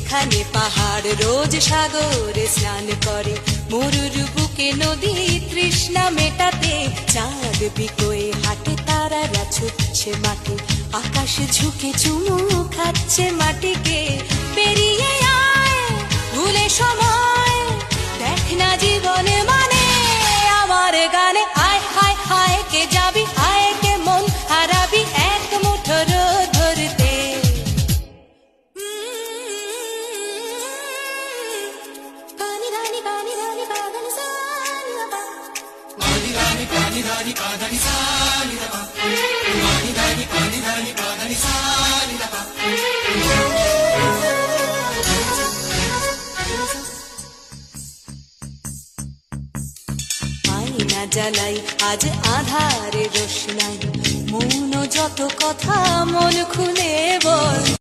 যেখানে পাহাড় রোজ সাগরে স্নান করে, মরুর বুকে নদী তৃষ্ণা মেটাতে, চাঁদ বিকোয়ে হাটে তারারা ছুটছে মাঠে, আকাশ ঝুঁকে চুমু খাচ্ছে মাটিকে। পেরিয়ে আয় ভুলে সময়, দেখ না জীবনে মানে আমার গানে। আয় হায় হায় কে যাবি, আয় কে মন হারাবি এক মুঠো রোদ ধরতে। পানি রানি পানি রানি পানি সানি বাবা, পানি রানি পানি রানি পানি সানি বাবা, পানি রানি পানি রানি পানি সানি বাবা। আয়না জ্বালাই আজ আধারে রোশনাই, মৌন যত কথা মন খুলে বল।